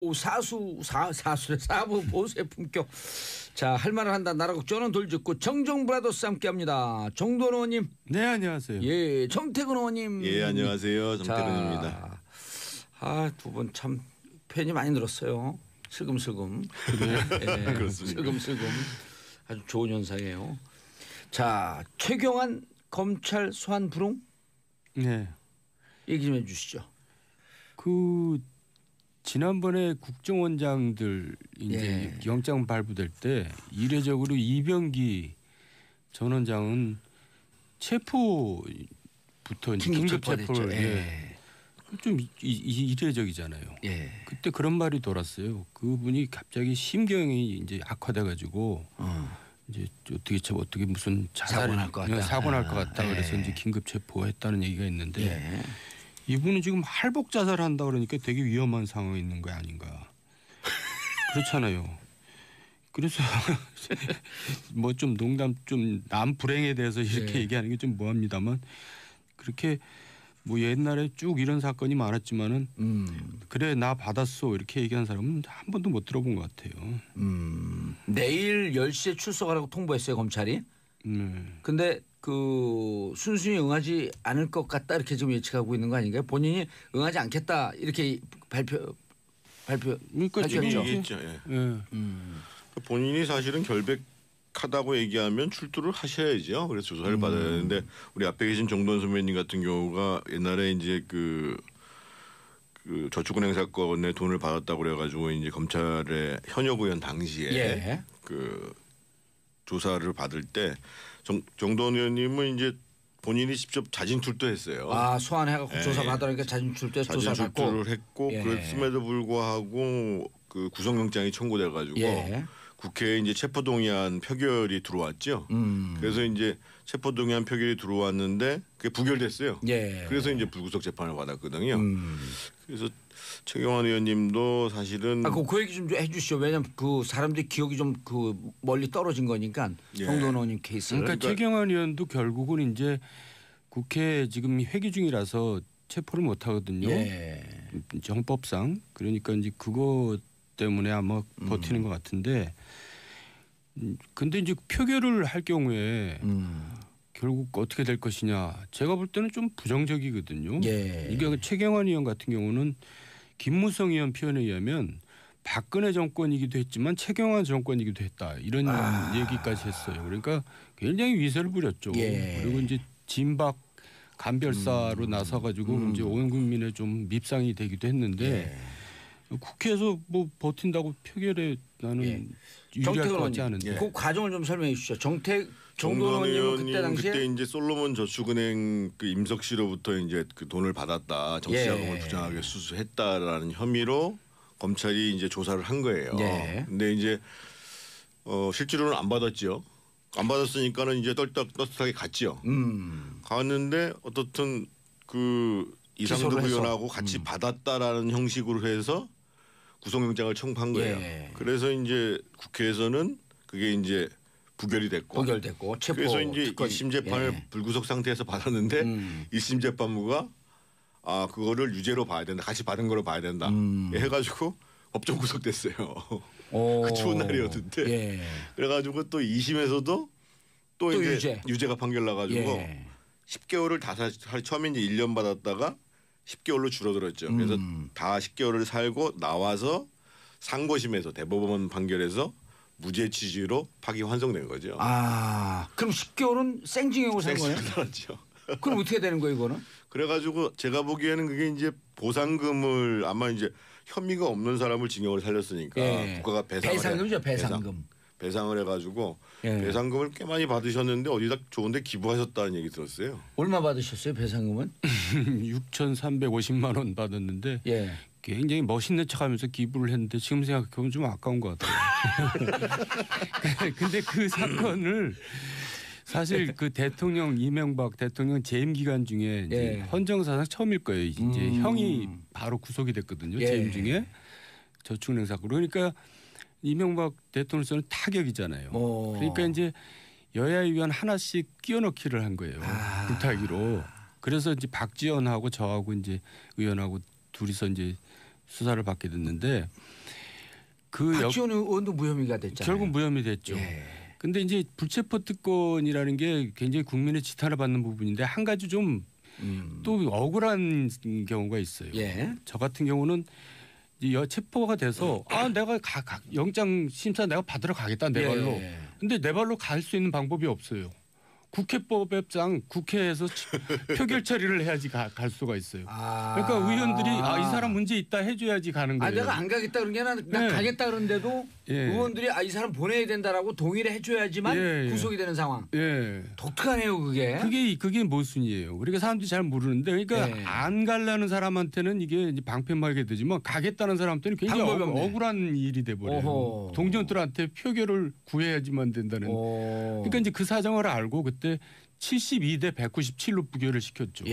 사부 보수의 품격. 자, 할 말을 한다. 나라 국정은 돌직구 정정브라더스 함께합니다. 정도원 의원님. 네, 안녕하세요. 예, 정태근 의원님. 예, 안녕하세요. 정태근입니다. 두 분 참 팬이 많이 늘었어요. 슬금슬금. 그래. 예, 그렇습니다. 슬금슬금. 아주 좋은 현상이에요. 자, 최경환 검찰 소환 불응. 네. 얘기 좀 해주시죠. 지난번에 국정원장들 이제 영장 발부될 때 이례적으로 이병기 전 원장은 체포부터 긴급 체포를 좀 이례적이잖아요. 예. 그때 그런 말이 돌았어요. 그분이 갑자기 심경이 이제 악화돼 가지고 이제 어떻게 무슨 사고 날 것 같다. 사고 날 것 같다. 그래서 이제 긴급 체포했다는 얘기가 있는데 이분은 지금 할복 자살한다 그러니까 되게 위험한 상황에 있는 거 아닌가. 그렇잖아요. 그래서 뭐 좀 농담 좀 남 불행에 대해서 이렇게 얘기하는 게 좀 뭐합니다만 그렇게 뭐 옛날에 쭉 이런 사건이 많았지만은 그래 나 받았어 이렇게 얘기한 사람은 한 번도 못 들어본 것 같아요. 내일 10시에 출석하라고 통보했어요, 검찰이. 근데 순순히 응하지 않을 것 같다 이렇게 지금 예측하고 있는 거 아닌가요? 본인이 응하지 않겠다 이렇게 발표했죠. 얘기했죠. 예. 본인이 사실은 결백하다고 얘기하면 출두를 하셔야죠. 그래서 조사를 받아야 되는데 우리 앞에 계신 정도원 선배님 같은 경우가 옛날에 이제 그 저축은행 사건에 돈을 받았다고 그래가지고 이제 검찰의 현역 의원 당시에 조사를 받을 때 정도원 의원님은 이제 본인이 직접 자진 출두했어요. 소환해갖고 조사 받으니까 자진 출두해서 조사 받고. 자진 출두를 했고 그랬음에도 불구하고 그 구속영장이 청구돼가지고 국회에 이제 체포동의안 표결이 들어왔죠. 그래서 이제 체포동의안 표결이 들어왔는데 그게 부결됐어요. 그래서 이제 불구속 재판을 받았거든요. 그래서 최경환 의원님도 사실은 그 얘기 좀 해주시죠. 왜냐하면 그 사람들이 기억이 좀 멀리 떨어진 거니까 정도원 의원님 케이스. 그러니까 최경환 의원도 결국은 이제 국회 지금 회기 중이라서 체포를 못 하거든요. 정법상. 그러니까 이제 그거 때문에 아마 버티는 것 같은데 근데 이제 표결을 할 경우에 결국 어떻게 될 것이냐 제가 볼 때는 좀 부정적이거든요. 이게 최경환 의원 같은 경우는 김무성 의원 표현에 의하면 박근혜 정권이기도 했지만 최경환 정권이기도 했다 이런 얘기까지 했어요. 그러니까 굉장히 위세를 부렸죠. 그리고 이제 진박 간별사로 나서가지고 이제 온 국민의 좀 밉상이 되기도 했는데 국회에서 뭐 버틴다고 표결에 나는 유리할 것 같지 않은데. 그 과정을 좀 설명해 주시죠. 정도원 의원님 그때 당시에 그때 이제 솔로몬 저축은행 그 임석 씨로부터 이제 그 돈을 받았다, 정치자금을 부정하게 수수했다라는 혐의로 검찰이 이제 조사를 한 거예요. 근데 이제 실제로는 안 받았죠. 안 받았으니까는 이제 떳떳하게 갔죠. 갔는데 어떻든 그 이상득 의원하고 같이 받았다라는 형식으로 해서 구속영장을 청구한 거예요. 그래서 이제 국회에서는 그게 이제 부결됐고 체포. 그래서 이제 1심 재판을 불구속 상태에서 받았는데 1심 재판부가 그거를 유죄로 봐야 된다. 같이 받은 거로 봐야 된다. 해가지고 법정 구속됐어요. 그 추운 날이었는데 그래가지고 또 2심에서도 또 이제 유죄가 판결 나가지고 10개월을 처음에 이제 1년 받았다가 10개월로 줄어들었죠. 그래서 다 10개월을 살고 나와서 상고심에서 대법원 판결에서 무죄 취지로 파기 환송된 거죠. 그럼 10개월은 생징역을 산 거예요? 살았죠. 그럼 어떻게 되는 거예요, 이거는? 그래가지고 제가 보기에는 그게 이제 보상금을 아마 이제 혐의가 없는 사람을 징역을 살렸으니까 국가가 배상금이죠, 배상금. 배상을 해가지고 배상금을 꽤 많이 받으셨는데 어디다 좋은데 기부하셨다는 얘기 들었어요. 얼마 받으셨어요, 배상금은? 6,350만 원 받았는데 굉장히 멋있는 척하면서 기부를 했는데 지금 생각해보면 좀 아까운 것 같아요. 근데 그 사건을 사실 그 대통령 이명박 대통령 재임 기간 중에 이제 헌정사상 처음일 거예요. 이제 형이 바로 구속이 됐거든요. 재임 중에 저축은행 사건. 그러니까 이명박 대통령께서는 타격이잖아요. 그러니까 이제 여야 의원 하나씩 끼워 넣기를 한 거예요. 불타기로. 그래서 이제 박지원하고 저하고 이제 의원하고 둘이서 이제 수사를 받게 됐는데 박지원 의원도 무혐의가 됐잖아요. 결국 무혐의 됐죠. 근데 이제 불체포 특권이라는 게 굉장히 국민의 지탄을 받는 부분인데 한 가지 좀 또 억울한 경우가 있어요. 저 같은 경우는 체포가 돼서 내가 영장 심사 내가 받으러 가겠다 내 발로. 근데 내 발로 갈 수 있는 방법이 없어요. 국회법상 국회에서 표결 처리를 해야지 갈 수가 있어요. 그러니까 의원들이 이 사람 문제 있다 해줘야지 가는 거예요. 내가 안 가겠다 그런 게 아니라 나 가겠다 그런데도 의원들이 이 사람 보내야 된다라고 동의를 해줘야지만 구속이 되는 상황. 독특하네요 그게. 그게 모순이에요. 그러니까 사람들이 잘 모르는데 그러니까 안 가려는 사람한테는 이게 이제 방패막이 되지만 가겠다는 사람한테는 굉장히 억울한 일이 돼버려요. 동정들한테 표결을 구해야지만 된다는. 그러니까 이제 그 사정을 알고 그때 72대 197로 부결을 시켰죠.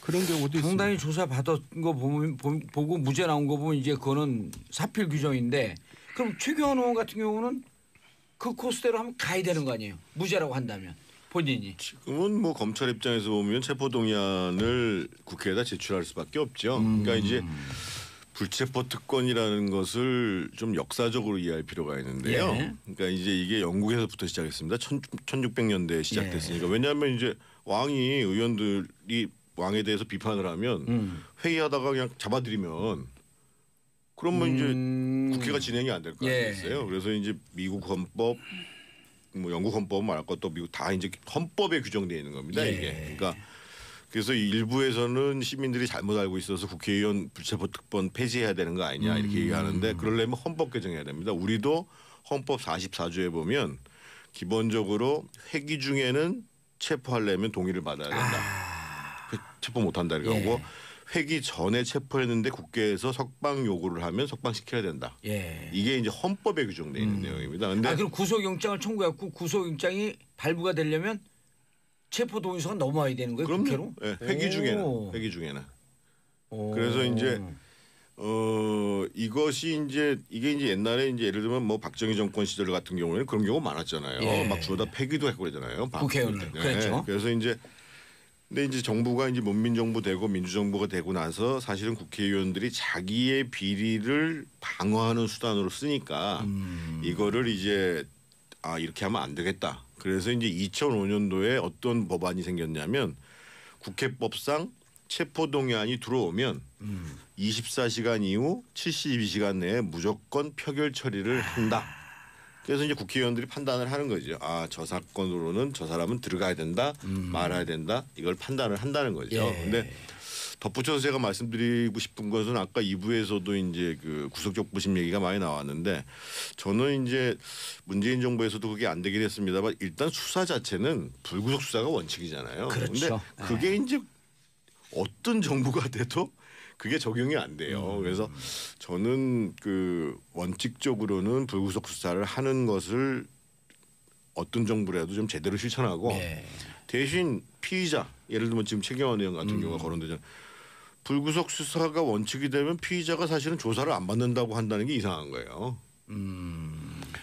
그런 경우도 상당히 있습니다. 조사 받은 거 보고 무죄 나온 거 보면 이제 그거는 사필 규정인데 그럼 최경환 의원 같은 경우는 그 코스대로 하면 가야 되는 거 아니에요? 무죄라고 한다면 본인이. 지금은 뭐 검찰 입장에서 보면 체포동의안을 국회에다 제출할 수밖에 없죠. 그러니까 이제 불체포 특권이라는 것을 좀 역사적으로 이해할 필요가 있는데요. 그러니까 이제 이게 영국에서부터 시작했습니다. 1600년대에 시작됐으니까. 왜냐하면 이제 왕이 의원들이 왕에 대해서 비판을 하면 회의하다가 그냥 잡아들이면 그러면 이제 국회가 진행이 안 될 거 아니겠어요. 그래서 이제 미국 헌법, 뭐 영국 헌법 말할 것도 미국 다 이제 헌법에 규정되어 있는 겁니다. 이게. 그러니까 그래서 일부에서는 시민들이 잘못 알고 있어서 국회의원 불체포 특권 폐지해야 되는 거 아니냐 이렇게 얘기하는데 그러려면 헌법 개정해야 됩니다. 우리도 헌법 44조에 보면 기본적으로 회기 중에는 체포하려면 동의를 받아야 된다. 체포 못한다 이렇게 하고 회기 전에 체포했는데 국회에서 석방 요구를 하면 석방시켜야 된다. 이게 이제 헌법에 규정되어 있는 내용입니다. 근데 그럼 구속영장을 청구했고 구속영장이 발부가 되려면 체포 동의서가 넘어와야 되는 거예요? 국회로? 회기 중에는. 그래서 이제 이것이 이게 이제 옛날에 이제 예를 들면 뭐 박정희 정권 시절 같은 경우에는 그런 경우 많았잖아요. 막 주워다 폐기도 했고 그러잖아요. 국회의원을. 그렇죠. 그래서 이제 근데 이제 정부가 이제 문민정부 되고 민주정부가 되고 나서 사실은 국회의원들이 자기의 비리를 방어하는 수단으로 쓰니까 이거를 이제 이렇게 하면 안 되겠다. 그래서 이제 2005년도에 어떤 법안이 생겼냐면 국회법상 체포동의안이 들어오면 24시간 이후 72시간 내에 무조건 표결 처리를 한다. 그래서 이제 국회의원들이 판단을 하는 거죠. 저 사건으로는 저 사람은 들어가야 된다, 말아야 된다. 이걸 판단을 한다는 거죠. 그런데 덧붙여서 제가 말씀드리고 싶은 것은 아까 2부에서도 이제 그 구속적부심 얘기가 많이 나왔는데 저는 이제 문재인 정부에서도 그게 안 되긴 했습니다만 일단 수사 자체는 불구속 수사가 원칙이잖아요. 그런데 그게 이제 어떤 정부가 돼도 그게 적용이 안 돼요. 그래서 저는 그 원칙적으로는 불구속 수사를 하는 것을 어떤 정부라도 좀 제대로 실천하고 대신 피의자 예를 들면 지금 최경환 의원 같은 경우가 거론되잖아요. 불구속 수사가 원칙이 되면 피의자가 사실은 조사를 안 받는다고 한다는 게 이상한 거예요.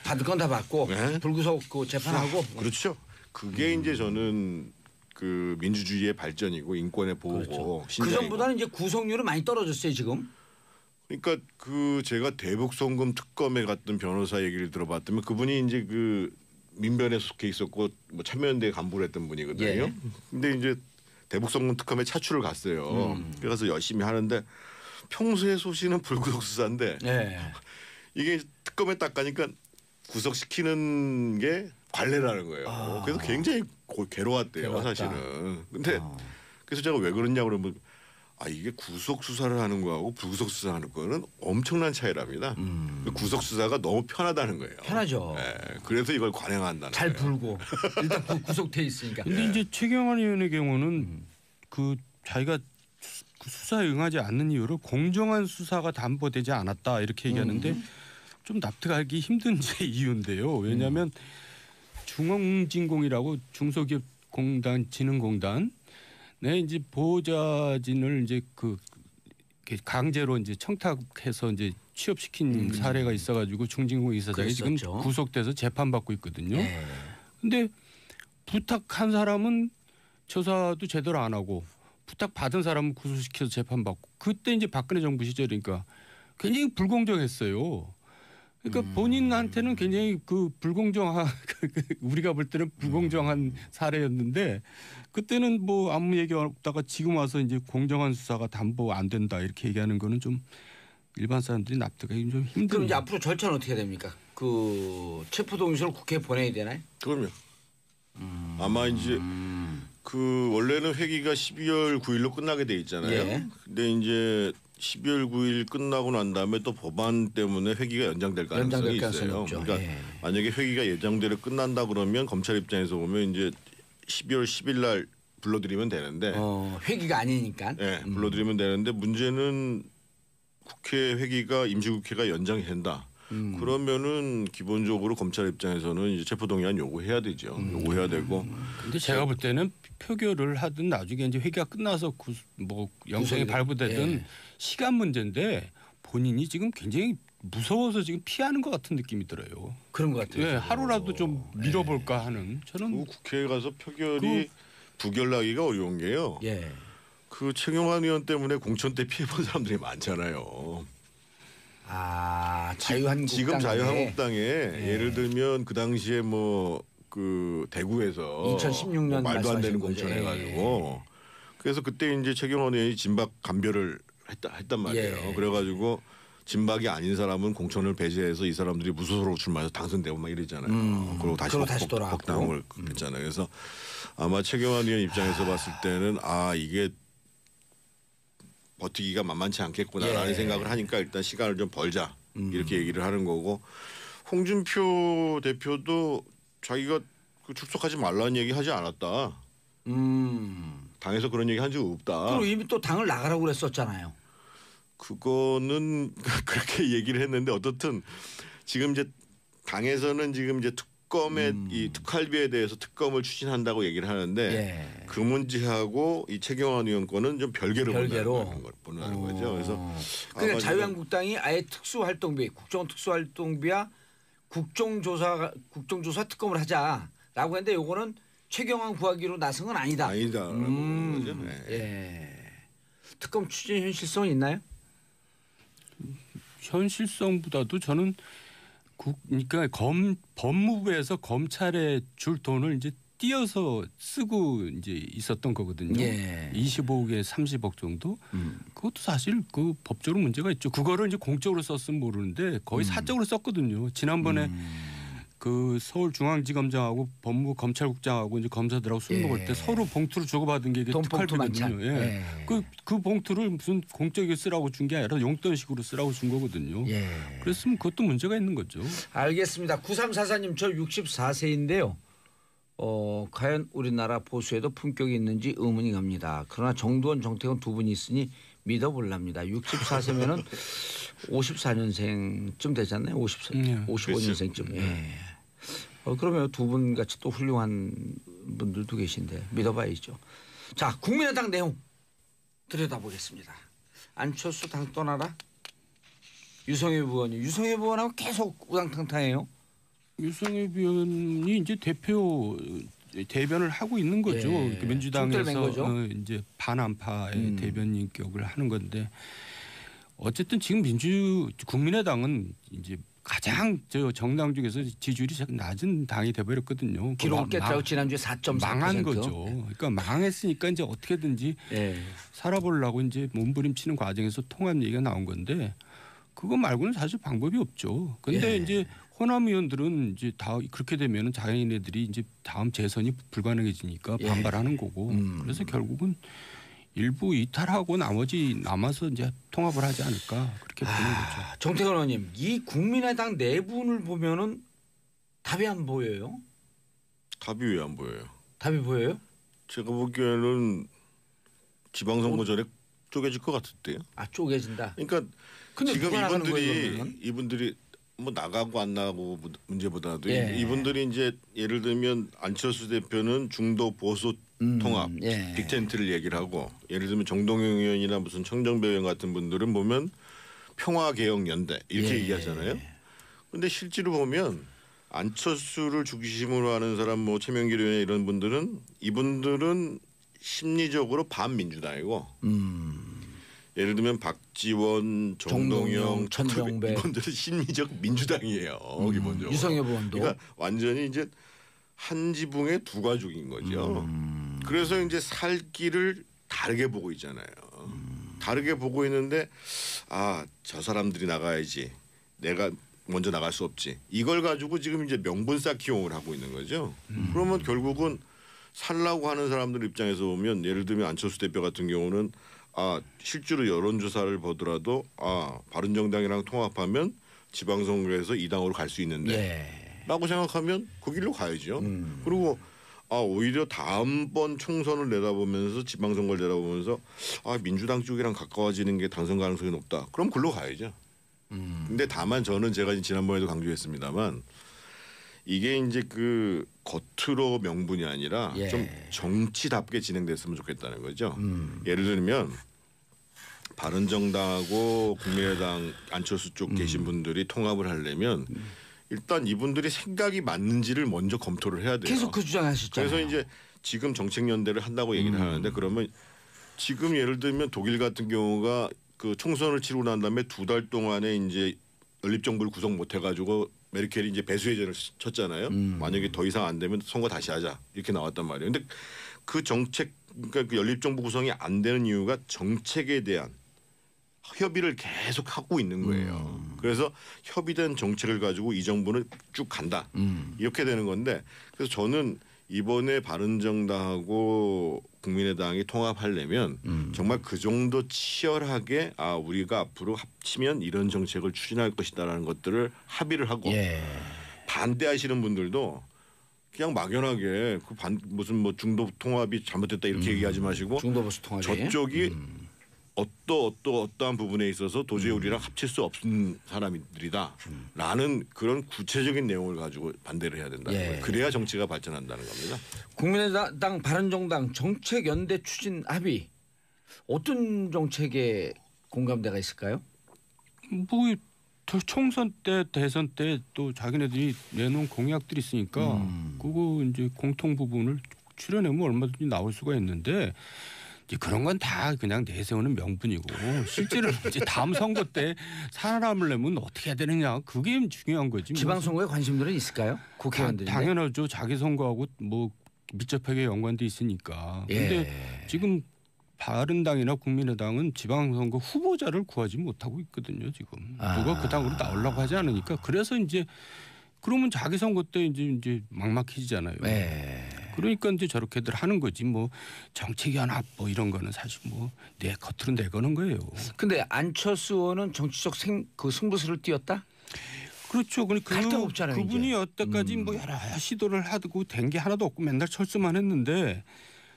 받을 건 다 받고 불구속 재판하고. 그렇죠. 그게 이제 저는 그 민주주의의 발전이고 인권의 보호고. 그 전보다는 이제 구속률은 많이 떨어졌어요 지금. 그러니까 그 제가 대북송금 특검에 갔던 변호사 얘기를 들어봤더니 그분이 이제 그 민변에 속해 있었고 뭐 참여연대 간부를 했던 분이거든요. 근데 이제 대북송금 특검에 차출을 갔어요. 그래서 열심히 하는데 평소에 소시는 불구속 수사인데 이게 특검에 딱 가니까 구속시키는 게 관례라는 거예요. 그래서 굉장히 괴로웠대요 사실은. 근데 그래서 제가 왜 그러냐 그러면 이게 구속 수사를 하는 거하고 불구속 수사하는 거는 엄청난 차이랍니다. 구속 수사가 너무 편하다는 거예요. 편하죠. 그래서 이걸 관행한다는 잘 거예요. 불고 일단 구속돼 있으니까. 근데 이제 최경환 의원의 경우는 그 자기가 수사에 응하지 않는 이유로 공정한 수사가 담보되지 않았다 이렇게 얘기하는데 좀 납득하기 힘든 제 이유인데요. 왜냐하면 중앙진공이라고 중소기업공단 진흥공단 이제 보호자진을 이제 그 강제로 이제 청탁해서 이제 취업시킨 사례가 있어가지고 중진공 이사장이 지금 구속돼서 재판받고 있거든요. 근데 부탁한 사람은 조사도 제대로 안 하고 부탁 받은 사람은 구속시켜서 재판받고 그때 이제 박근혜 정부 시절이니까 굉장히 불공정했어요. 그러니까 본인한테는 굉장히 그 불공정한 우리가 볼 때는 불공정한 사례였는데 그때는 뭐 아무 얘기 없다가 지금 와서 이제 공정한 수사가 담보 안 된다 이렇게 얘기하는 거는 좀 일반 사람들이 납득하기 좀 힘들어요. 그럼 이제 앞으로 절차는 어떻게 됩니까? 그 체포동의서를 국회에 보내야 되나요? 그럼요. 아마 이제 그 원래는 회기가 12월 9일로 끝나게 돼 있잖아요. 예. 근데 이제 12월 9일 끝나고 난 다음에 또 법안 때문에 회기가 연장될 가능성이 있어요. 그러니까 예. 만약에 회기가 예정대로 끝난다 그러면 검찰 입장에서 보면 이제 12월 10일 날 불러들이면 되는데 회기가 아니니까. 네, 불러들이면 되는데 문제는 국회 회기가 임시국회가 연장이 된다. 그러면은 기본적으로 검찰 입장에서는 이제 체포동의안 요구해야 되죠. 요구해야 되고. 근데 제가 볼 때는 표결을 하든 나중에 이제 회기가 끝나서 뭐 영장이 발부되든 예. 시간 문제인데 본인이 지금 굉장히 무서워서 지금 피하는 것 같은 느낌이 들어요. 그런 것 같아요. 네, 하루라도 좀 미뤄볼까 하는 저는 그 국회에 가서 표결이 부결나기가 어려운 게요. 예. 그 최경환 의원 때문에 공천 때 피해본 사람들이 많잖아요. 자유한국당 지금 자유한국당에 예를 들면 그 당시에 뭐 그 대구에서 2016년 뭐 말도 안 되는 거죠. 공천해가지고 그래서 그때 이제 최경환 의원이 진박 감별을 했단 말이에요. 예. 그래가지고 진박이 아닌 사람은 공천을 배제해서 이 사람들이 무소속으로 출마해서 당선되고 막 이러잖아요. 그리고 다시 복당을 했잖아요. 그래서 아마 최경환 의원 입장에서 봤을 때는 이게 버티기가 만만치 않겠구나라는 생각을 하니까 일단 시간을 좀 벌자 이렇게 얘기를 하는 거고 홍준표 대표도 자기가 출석하지 말라는 얘기 하지 않았다. 당에서 그런 얘기 한 적 없다. 그리고 이미 또 당을 나가라고 그랬었잖아요. 그거는 그렇게 얘기를 했는데 어떻든 지금 이제 당에서는 지금 이제 특검의 이 특활비에 대해서 특검을 추진한다고 얘기를 하는데 그 문제하고 이 최경환 의원 거는 좀 별개로 본다는 거죠. 그래서 그러니까 자유한국당이 아예 특수활동비, 국정특수활동비와 국정조사 특검을 하자라고 했는데 요거는 최경환 구하기로 나선 건 아니다. 아니다라는 거죠. 예. 특검 추진 현실성은 있나요? 현실성보다도 저는 그러니까 법무부에서 검찰에 줄 돈을 이제 띄어서 쓰고 이제 있었던 거거든요. 25억에 30억 정도. 그것도 사실 그 법적으로 문제가 있죠. 그거를 이제 공적으로 썼으면 모르는데 거의 사적으로 썼거든요. 지난번에 그 서울중앙지검장하고 법무검찰국장하고 이제 검사들하고 술 먹을 때 서로 봉투를 주고받은 게 특활비거든요. 그 봉투를 무슨 공적에 쓰라고 준 게 아니라 용돈식으로 쓰라고 준 거거든요. 그랬으면 그것도 문제가 있는 거죠. 알겠습니다. 9344님 저 64세인데요. 과연 우리나라 보수에도 품격이 있는지 의문이 갑니다. 그러나 정두원, 정태근 두 분이 있으니 믿어볼랍니다. 64세면은 54년생쯤 되잖아요. 55년생쯤. 그러면 두 분 같이 또 훌륭한 분들도 계신데 믿어봐야죠. 자, 국민의당 내용 들여다보겠습니다. 안철수 당 떠나라. 유성엽 의원하고 계속 우당탕탕해요. 유성엽 의원이 이제 대변을 하고 있는 거죠. 민주당에서 이제 반안파의 대변인격을 하는 건데 어쨌든 지금 국민의당은 이제 가장 정당 중에서 지지율이 낮은 당이 돼버렸거든요. 기록을 깨뜨리고 지난주에 4.4% 망한 거죠. 그러니까 망했으니까 이제 어떻게든지 살아보려고 이제 몸부림치는 과정에서 통합 얘기가 나온 건데 그거 말고는 사실 방법이 없죠. 근데 이제 호남 의원들은 이제 그렇게 되면은 자기네들이 이제 다음 재선이 불가능해지니까 반발하는 거고. 그래서 결국은 일부 이탈하고 나머지 남아서 이제 통합을 하지 않을까 그렇게 보는 거죠. 정태근 의원님, 이 국민의당 내분을 보면은 답이 안 보여요? 답이 왜 안 보여요? 답이 보여요? 제가 보기에는 지방선거 전에 쪼개질 것 같은데요. 쪼개진다. 그러니까 지금 이분들이 뭐 나가고 안 나가고 문제보다도 이분들이 이제 예를 들면 안철수 대표는 중도 보수 통합 빅텐트를 얘기를 하고 예를 들면 정동영 의원이나 무슨 청정배 의원 같은 분들은 보면 평화개혁연대 이렇게 얘기하잖아요. 그런데 실제로 보면 안철수를 중심으로 하는 사람 뭐 최명길 의원 이런 분들은 이분들은 심리적으로 반민주당이고 예를 들면 박지원, 정동영, 천정배 이분들은 심리적 민주당이에요. 기본적으로. 유성엽 의원도. 그러니까 완전히 이제 한 지붕의 두 가족인 거죠. 그래서 이제 살 길을 다르게 보고 있잖아요. 다르게 보고 있는데 저 사람들이 나가야지. 내가 먼저 나갈 수 없지. 이걸 가지고 지금 이제 명분 쌓기용을 하고 있는 거죠. 그러면 결국은 살라고 하는 사람들 입장에서 보면 예를 들면 안철수 대표 같은 경우는 실제로 여론조사를 보더라도 바른정당이랑 통합하면 지방선거에서 2당으로 갈 수 있는데 라고 생각하면 그 길로 가야죠. 그리고 오히려 다음번 총선을 내다보면서 지방선거를 내다보면서 민주당 쪽이랑 가까워지는 게 당선 가능성이 높다. 그럼 글로 가야죠. 근데 다만 저는 제가 지난번에도 강조했습니다만 이게 이제 그 겉으로 명분이 아니라 좀 정치답게 진행됐으면 좋겠다는 거죠. 예를 들면 바른정당하고 국민의당 안철수 쪽 계신 분들이 통합을 하려면 일단 이분들이 생각이 맞는지를 먼저 검토를 해야 돼요. 계속 그 주장하셨잖아요. 그래서 이제 지금 정책연대를 한다고 얘기를 하는데 그러면 지금 예를 들면 독일 같은 경우가 그 총선을 치르고 난 다음에 2달 동안에 이제 연립정부를 구성 못 해가지고 메르켈이 이제 배수회전을 쳤잖아요. 만약에 더 이상 안 되면 선거 다시 하자 이렇게 나왔단 말이에요. 근데 그 정책 그러니까 그 연립정부 구성이 안 되는 이유가 정책에 대한 협의를 계속 하고 있는 거예요. 그래서 협의된 정책을 가지고 이 정부는 쭉 간다. 이렇게 되는 건데 그래서 저는 이번에 바른정당하고 국민의당이 통합하려면 정말 그 정도 치열하게 우리가 앞으로 합치면 이런 정책을 추진할 것이다라는 것들을 합의를 하고 반대하시는 분들도 그냥 막연하게 무슨 뭐 중도 통합이 잘못됐다 이렇게 얘기하지 마시고 중도보수 통합이 저쪽이 어떠한 부분에 있어서 도저히 우리랑 합칠 수 없는 사람들이다라는 그런 구체적인 내용을 가지고 반대를 해야 된다는 거예요. 그래야 정치가 발전한다는 겁니다. 국민의당 바른정당 정책 연대 추진 합의 어떤 정책에 공감대가 있을까요? 뭐 총선 때 대선 때 또 자기네들이 내놓은 공약들이 있으니까 그거 이제 공통 부분을 추려내면 얼마든지 나올 수가 있는데 이제 그런 건 다 그냥 내세우는 명분이고 실제로 이제 다음 선거 때 살아남으려면 어떻게 해야 되느냐 그게 중요한 거지. 지방선거에 관심들은 있을까요? 국회의원들이 당연하죠. 자기 선거하고 뭐 밀접하게 연관돼 있으니까. 근데 지금 바른당이나 국민의당은 지방선거 후보자를 구하지 못하고 있거든요. 지금 누가 그 당으로 나오려고 하지 않으니까 그래서 이제 그러면 자기 선거 때 이제 막막해지잖아요. 그러니까 이제 저렇게들 하는 거지 뭐 정책연합 뭐 이런 거는 사실 뭐 내 겉으로 내거는 거예요. 근데 안철수 의원은 정치적 승부수를 띄웠다? 그렇죠. 없잖아요, 그분이 이제. 여태까지 뭐 여러 시도를 하고 된 게 하나도 없고 맨날 철수만 했는데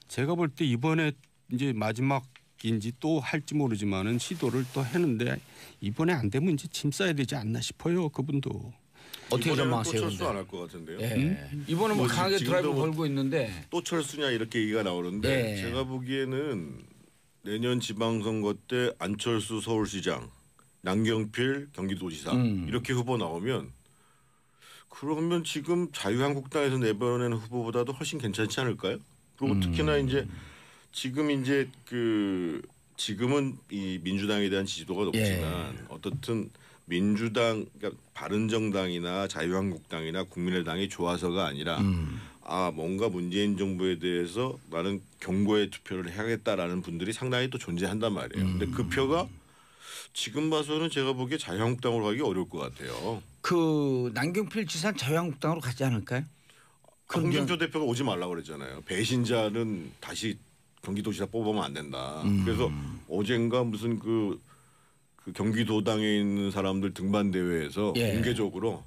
제가 볼 때 이번에 이제 마지막인지 또 할지 모르지만은 시도를 또 했는데 이번에 안 되면 이제 짐 싸야 되지 않나 싶어요. 그분도. 어떻게 전망하세요? 또 철수 안 할 것 같은데요. 이번은 뭐 강하게 드라이브 걸고 있는데 또 철수냐 이렇게 얘기가 나오는데 제가 보기에는 내년 지방선거 때 안철수 서울시장, 남경필 경기도지사 이렇게 후보 나오면 그러면 지금 자유한국당에서 내보낸 후보보다도 훨씬 괜찮지 않을까요? 그리고 특히나 이제 지금 이제 지금은 이 민주당에 대한 지지도가 높지만 어떻든 민주당 그러니까 바른정당이나 자유한국당이나 국민의당이 좋아서가 아니라 뭔가 문재인 정부에 대해서 나는 경고의 투표를 해야겠다라는 분들이 상당히 또 존재한단 말이에요. 근데 그 표가 지금 봐서는 제가 보기에 자유한국당으로 가기 어려울 것 같아요. 그 남경필 지사는 자유한국당으로 가지 않을까요? 홍준표 대표가 오지 말라고 그랬잖아요. 배신자는 다시 경기도지사 뽑으면 안 된다. 그래서 어젠가 무슨 그 경기도당에 있는 사람들 등반 대회에서 공개적으로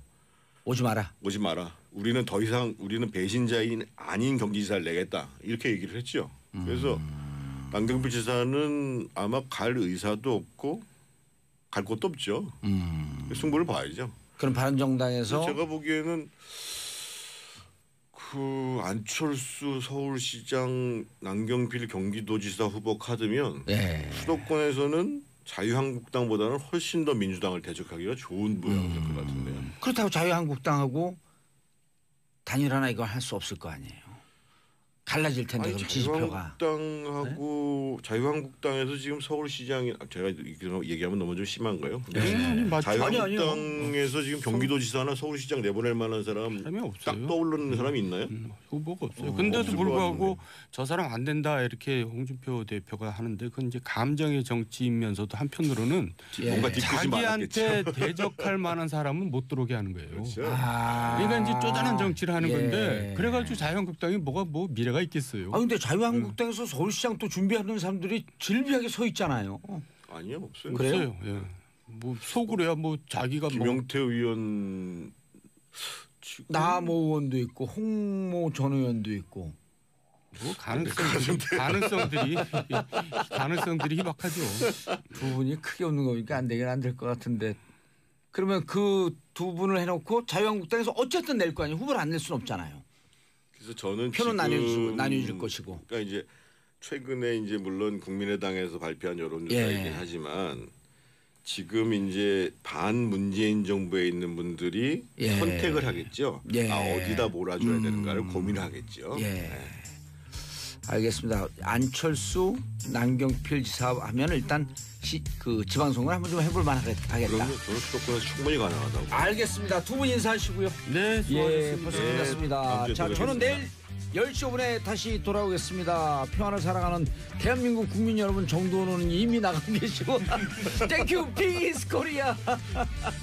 오지 마라. 우리는 더 이상 우리는 배신자인 아닌 경기지사를 내겠다 이렇게 얘기를 했죠. 그래서 남경필 지사는 아마 갈 의사도 없고 갈 곳도 없죠. 승부를 봐야죠. 그럼 바른정당에서 제가 보기에는 그 안철수 서울시장, 남경필 경기도지사 후보 카드면 수도권에서는 자유한국당보다는 훨씬 더 민주당을 대적하기가 좋은 모양이 될 것 같은데요. 그렇다고 자유한국당하고 단일화나 이걸 할 수 없을 거 아니에요. 갈라질 텐데 그럼 지지표가. 자유한국당하고 자유한국당에서 지금 서울시장이 제가 얘기하면 너무 좀 심한가요? 자유한국당에서 지금 경기도지사나 서울시장 내보낼 만한 사람이 딱 떠오르는 사람이 있나요? 후보가 없어요. 근데도 불구하고 저 사람 안 된다 이렇게 홍준표 대표가 하는데 그건 이제 감정의 정치이면서도 한편으로는 뭔가 자기한테 대적할 만한 사람은 못 들어오게 하는 거예요. 그렇죠. 그러니까 이제 쪼잔한 정치를 하는 건데 그래가지고 자유한국당이 뭐가 미래가 있겠어요. 근데 자유한국당에서 서울시장 또 준비하는 사람들이 질비하게 서 있잖아요. 아니요, 없어요. 그래요? 예. 뭐 속으로야 뭐 자기가 김용태 의원 나모 의원도 있고 홍모 전 의원도 있고 뭐 가능성들이 희박하죠. 부분이 크게 없는 거니까 안 되긴 안 될 것 같은데 그러면 그 두 분을 해놓고 자유한국당에서 어쨌든 낼 거 아니에요. 후보를 안 낼 수는 없잖아요. 그래서 저는 표는 나뉘어줄 것이고. 그러니까 이제 최근에 이제 물론 국민의당에서 발표한 여론조사이긴 하지만 지금 이제 반 문재인 정부에 있는 분들이 선택을 하겠죠. 어디다 몰아줘야 되는가를 고민하겠죠. 알겠습니다. 안철수, 남경필 지사 하면 일단 그 지방선거 한번 좀 해볼 만하겠다. 그럼요. 저는 수도권에서 충분히 가능하다고. 알겠습니다. 두 분 인사하시고요. 네, 수고하셨습니다. 벌써 끝났습니다. 자, 저는 내일 10시 5분에 다시 돌아오겠습니다. 평화를 사랑하는 대한민국 국민 여러분 정도는 이미 나가고 계시고 땡큐 피스 코리아.